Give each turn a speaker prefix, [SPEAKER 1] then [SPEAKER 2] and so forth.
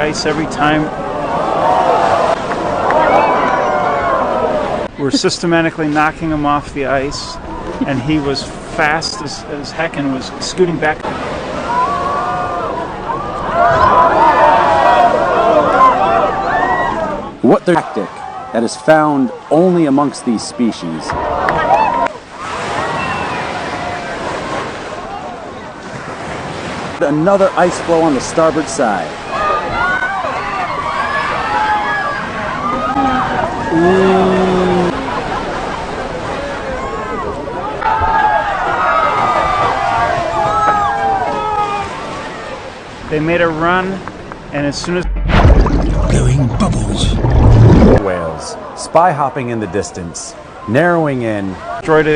[SPEAKER 1] ice every time. We're systematically knocking him off the ice, and he was fast as heck and was scooting back.
[SPEAKER 2] What the tactic that is found only amongst these species. Another ice floe on the starboard side.
[SPEAKER 1] They made a run, and as soon as
[SPEAKER 3] blowing bubbles.
[SPEAKER 2] Whales, spy hopping in the distance, narrowing in.
[SPEAKER 1] destroyed it,